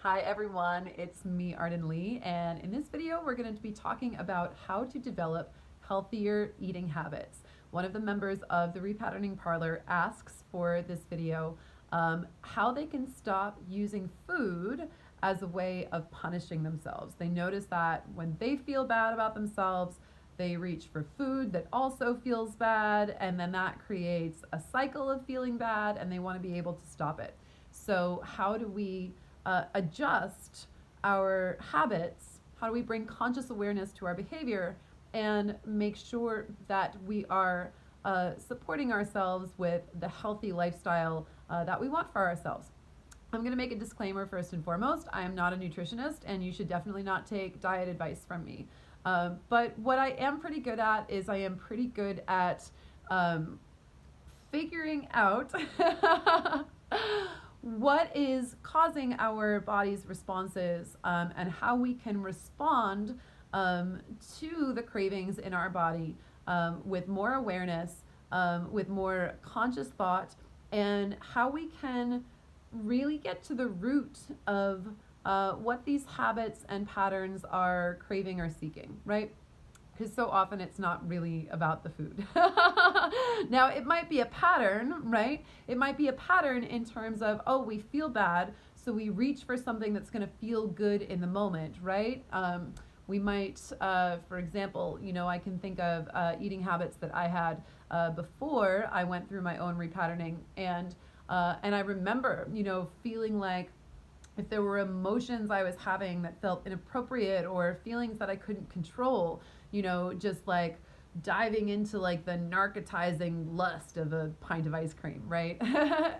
Hi everyone, it's me Arden Lee, and in this video we're going to be talking about how to develop healthier eating habits. One of the members of the Repatterning Parlor asks for this video how they can stop using food as a way of punishing themselves. They notice that when they feel bad about themselves, they reach for food that also feels bad, and then that creates a cycle of feeling bad, and they want to be able to stop it. So how do we adjust our habits? How do we bring conscious awareness to our behavior and make sure that we are supporting ourselves with the healthy lifestyle that we want for ourselves? I'm going to make a disclaimer first and foremost. I am not a nutritionist, and you should definitely not take diet advice from me. But what I am pretty good at is I am pretty good at figuring out what is causing our body's responses, and how we can respond to the cravings in our body with more awareness, with more conscious thought, and how we can really get to the root of what these habits and patterns are craving or seeking, right? Because so often it's not really about the food. Now, it might be a pattern, right? It might be a pattern in terms of, oh, we feel bad, so we reach for something that's going to feel good in the moment, right? We might, for example, I can think of eating habits that I had before I went through my own repatterning, and I remember, feeling like if there were emotions I was having that felt inappropriate or feelings that I couldn't control, just like diving into like the narcotizing lust of a pint of ice cream, right?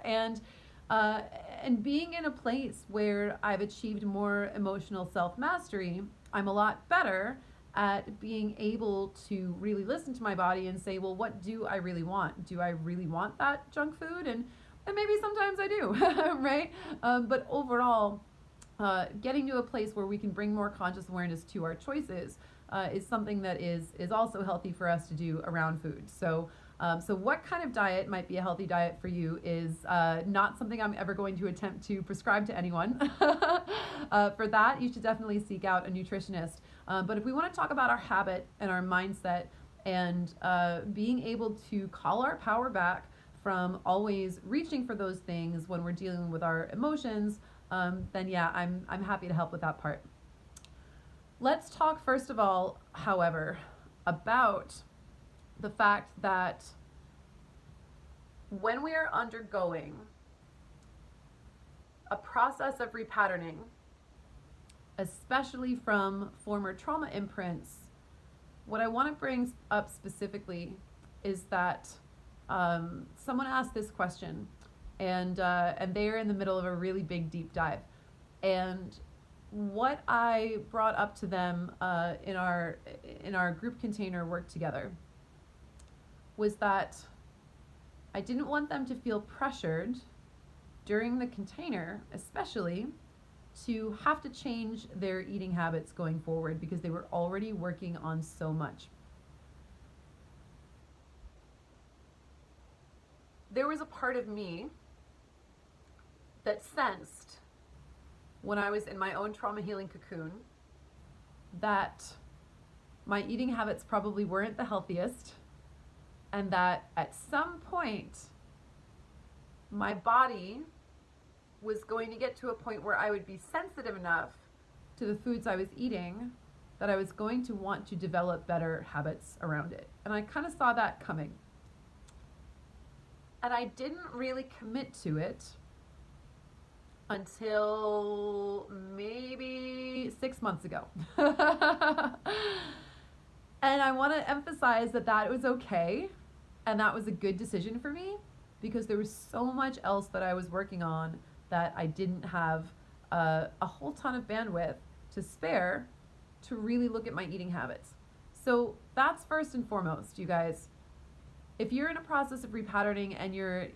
and and being in a place where I've achieved more emotional self-mastery, I'm a lot better at being able to really listen to my body and say, well, what do I really want? Do I really want that junk food? And maybe sometimes I do, right? But overall, getting to a place where we can bring more conscious awareness to our choices is something that is also healthy for us to do around food. So what kind of diet might be a healthy diet for you is not something I'm ever going to attempt to prescribe to anyone. For that, you should definitely seek out a nutritionist. But if we want to talk about our habit and our mindset and being able to call our power back from always reaching for those things when we're dealing with our emotions, then yeah, I'm happy to help with that part. Let's talk first of all, however, about the fact that when we are undergoing a process of repatterning, especially from former trauma imprints, what I want to bring up specifically is that someone asked this question, and they're in the middle of a really big deep dive. And what I brought up to them in our group container work together was that I didn't want them to feel pressured during the container, especially, to have to change their eating habits going forward because they were already working on so much. There was a part of me that sensed when I was in my own trauma healing cocoon that my eating habits probably weren't the healthiest, and that at some point my body was going to get to a point where I would be sensitive enough to the foods I was eating that I was going to want to develop better habits around it. And I kind of saw that coming. And I didn't really commit to it until maybe 6 months ago. And I want to emphasize that was okay, and that was a good decision for me, because there was so much else that I was working on that I didn't have a whole ton of bandwidth to spare to really look at my eating habits. So that's first and foremost, you guys. If you're in a process of repatterning and you're,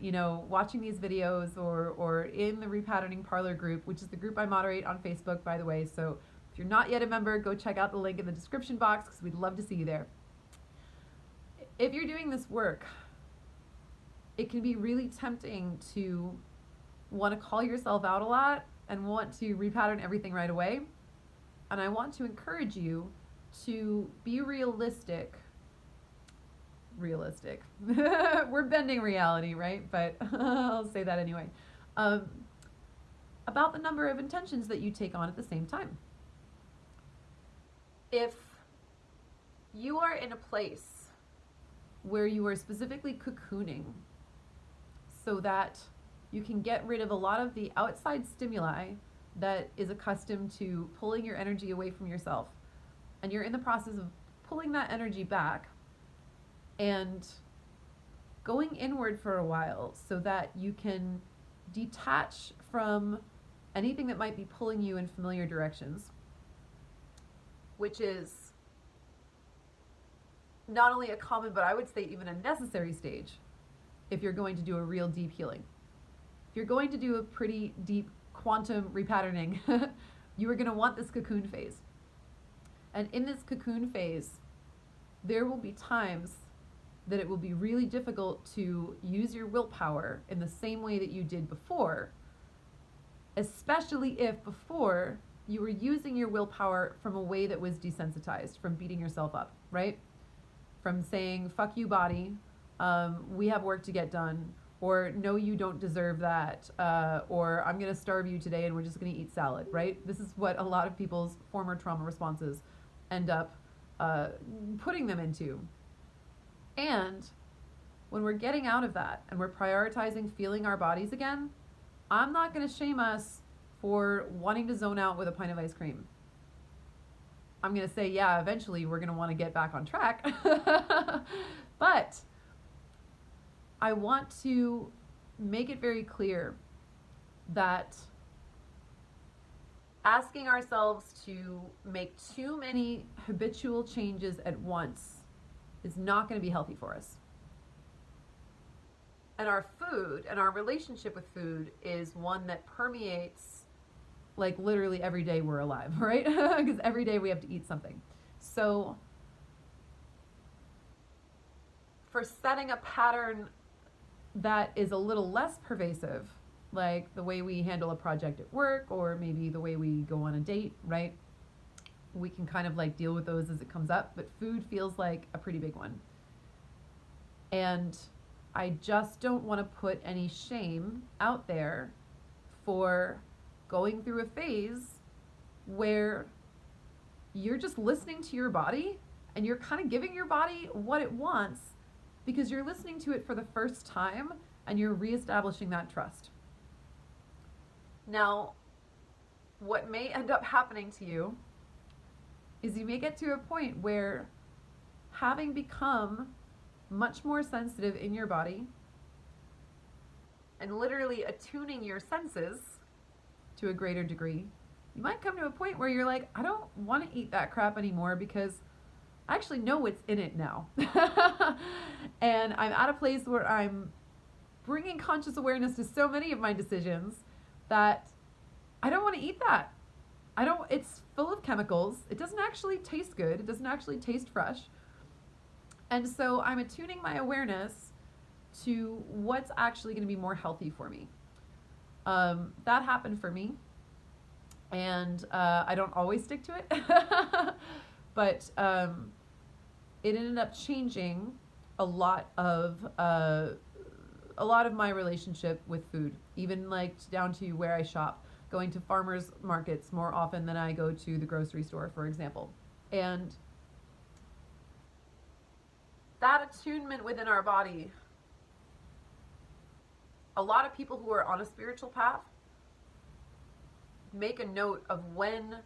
watching these videos or in the Repatterning Parlor group, which is the group I moderate on Facebook, by the way, so if you're not yet a member, go check out the link in the description box because we'd love to see you there. If you're doing this work, it can be really tempting to want to call yourself out a lot and want to repattern everything right away. And I want to encourage you to be realistic. Realistic. We're bending reality, right? But I'll say that anyway. Um, about the number of intentions that you take on at the same time. If you are in a place where you are specifically cocooning so that you can get rid of a lot of the outside stimuli that is accustomed to pulling your energy away from yourself, and you're in the process of pulling that energy back and going inward for a while so that you can detach from anything that might be pulling you in familiar directions, which is not only a common, but I would say even a necessary stage if you're going to do a real deep healing. If you're going to do a pretty deep quantum repatterning, you are going to want this cocoon phase. And in this cocoon phase, there will be times that it will be really difficult to use your willpower in the same way that you did before, especially if before you were using your willpower from a way that was desensitized, from beating yourself up, right? From saying, fuck you, body, we have work to get done, or no, you don't deserve that, or I'm going to starve you today and we're just going to eat salad, right? This is what a lot of people's former trauma responses end up putting them into. And when we're getting out of that and we're prioritizing feeling our bodies again, I'm not going to shame us for wanting to zone out with a pint of ice cream. I'm going to say, yeah, eventually we're going to want to get back on track. But I want to make it very clear that asking ourselves to make too many habitual changes at once is not going to be healthy for us. And our food and our relationship with food is one that permeates like literally every day we're alive, right? Because every day we have to eat something. So for setting a pattern that is a little less pervasive, like the way we handle a project at work or maybe the way we go on a date, right? We can kind of like deal with those as it comes up, but food feels like a pretty big one. And I just don't want to put any shame out there for going through a phase where you're just listening to your body and you're kind of giving your body what it wants because you're listening to it for the first time and you're reestablishing that trust. Now, what may end up happening to you is you may get to a point where, having become much more sensitive in your body and literally attuning your senses to a greater degree, you might come to a point where you're like, I don't want to eat that crap anymore because I actually know what's in it now. And I'm at a place where I'm bringing conscious awareness to so many of my decisions that I don't want to eat that. It's full of chemicals. It doesn't actually taste good. It doesn't actually taste fresh. And so I'm attuning my awareness to what's actually going to be more healthy for me. That happened for me. And I don't always stick to it. But it ended up changing a lot of my relationship with food, even like down to where I shop. Going to farmers markets more often than I go to the grocery store, for example. And that attunement within our body, a lot of people who are on a spiritual path make a note of when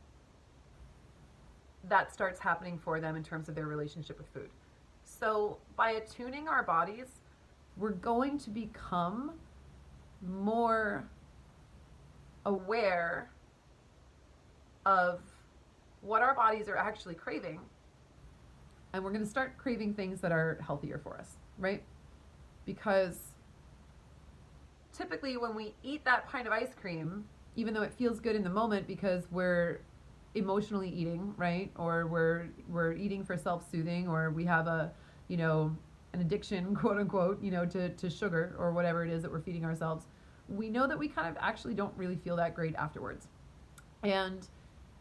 that starts happening for them in terms of their relationship with food. So by attuning our bodies, we're going to become more aware of what our bodies are actually craving, and we're going to start craving things that are healthier for us, right? Because typically when we eat that pint of ice cream, even though it feels good in the moment because we're emotionally eating, right? Or we're eating for self-soothing, or we have an addiction, quote unquote, to sugar or whatever it is that we're feeding ourselves. we know that we kind of actually don't really feel that great afterwards. And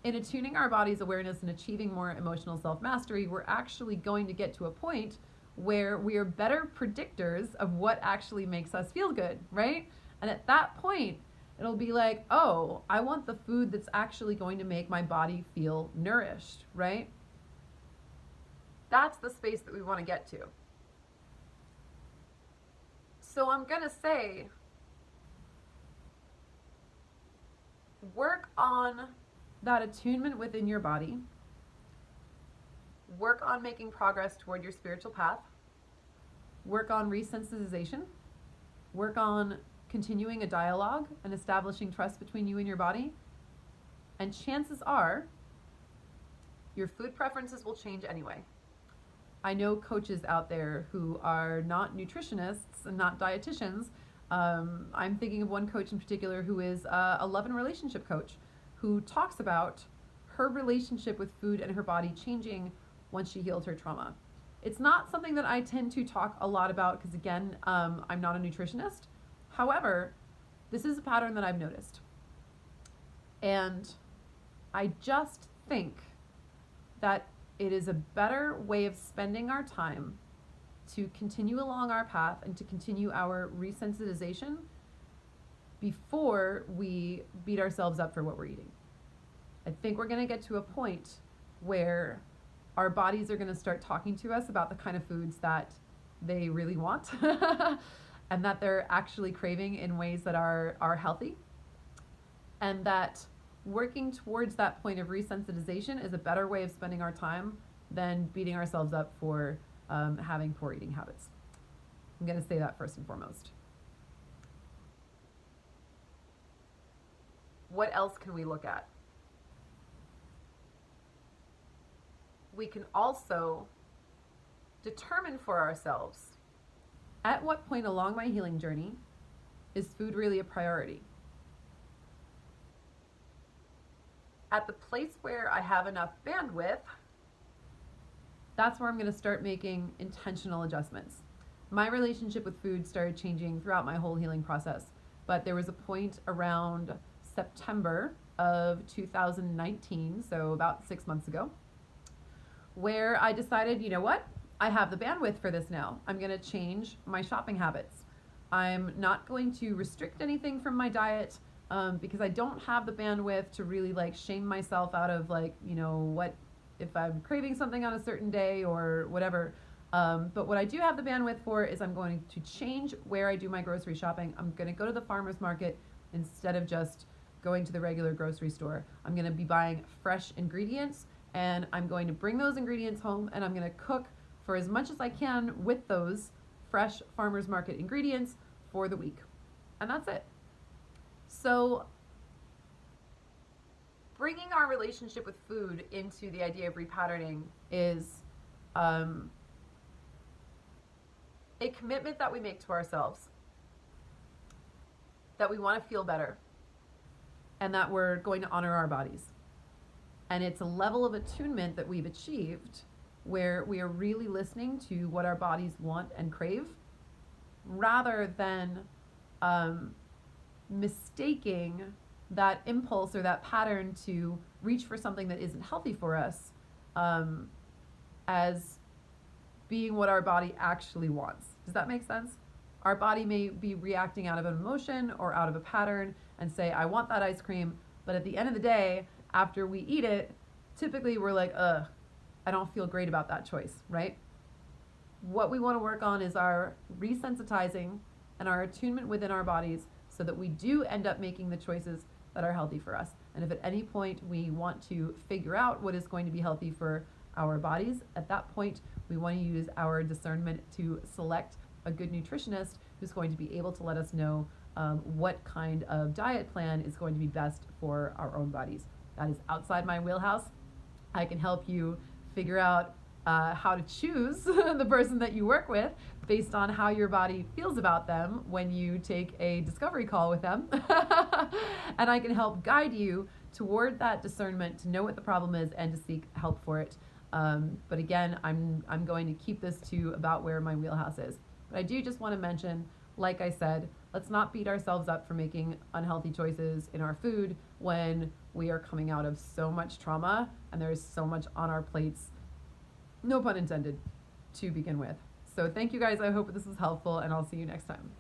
in attuning our body's awareness and achieving more emotional self-mastery, we're actually going to get to a point where we are better predictors of what actually makes us feel good, right? And at that point, it'll be like, oh, I want the food that's actually going to make my body feel nourished, right? That's the space that we want to get to. So I'm going to say, work on that attunement within your body. Work on making progress toward your spiritual path. Work on resensitization. Work on continuing a dialogue and establishing trust between you and your body. And chances are, your food preferences will change anyway. I know coaches out there who are not nutritionists and not dietitians. I'm thinking of one coach in particular who is a love and relationship coach who talks about her relationship with food and her body changing once she healed her trauma. It's not something that I tend to talk a lot about because, again, I'm not a nutritionist. However, this is a pattern that I've noticed. And I just think that it is a better way of spending our time to continue along our path and to continue our resensitization before we beat ourselves up for what we're eating. I think we're going to get to a point where our bodies are going to start talking to us about the kind of foods that they really want and that they're actually craving in ways that are healthy, and that working towards that point of resensitization is a better way of spending our time than beating ourselves up for having poor eating habits. I'm going to say that first and foremost. What else can we look at? We can also determine for ourselves, at what point along my healing journey is food really a priority? At the place where I have enough bandwidth, that's where I'm going to start making intentional adjustments. My relationship with food started changing throughout my whole healing process, but there was a point around September of 2019, so about 6 months ago, where I decided, you know what? I have the bandwidth for this now. I'm going to change my shopping habits. I'm not going to restrict anything from my diet because I don't have the bandwidth to really like shame myself out of like, you know, what if I'm craving something on a certain day or whatever. But what I do have the bandwidth for is I'm going to change where I do my grocery shopping. I'm going to go to the farmer's market instead of just going to the regular grocery store. I'm going to be buying fresh ingredients, and I'm going to bring those ingredients home, and I'm going to cook for as much as I can with those fresh farmer's market ingredients for the week. And that's it. So bringing our relationship with food into the idea of repatterning is a commitment that we make to ourselves, that we want to feel better, and that we're going to honor our bodies. And it's a level of attunement that we've achieved where we are really listening to what our bodies want and crave, rather than mistaking that impulse or that pattern to reach for something that isn't healthy for us as being what our body actually wants. Does that make sense? Our body may be reacting out of an emotion or out of a pattern and say, I want that ice cream, but at the end of the day, after we eat it, typically we're like, I don't feel great about that choice, right? What we want to work on is our resensitizing and our attunement within our bodies so that we do end up making the choices that are healthy for us. And if at any point we want to figure out what is going to be healthy for our bodies, at that point we want to use our discernment to select a good nutritionist who's going to be able to let us know what kind of diet plan is going to be best for our own bodies. That is outside my wheelhouse. I can help you figure out how to choose the person that you work with based on how your body feels about them when you take a discovery call with them. And I can help guide you toward that discernment to know what the problem is and to seek help for it. But again, I'm going to keep this to about where my wheelhouse is. But I do just want to mention, like I said, Let's not beat ourselves up for making unhealthy choices in our food when we are coming out of so much trauma and there's so much on our plates, no pun intended, to begin with. So thank you guys. I hope this was helpful, and I'll see you next time.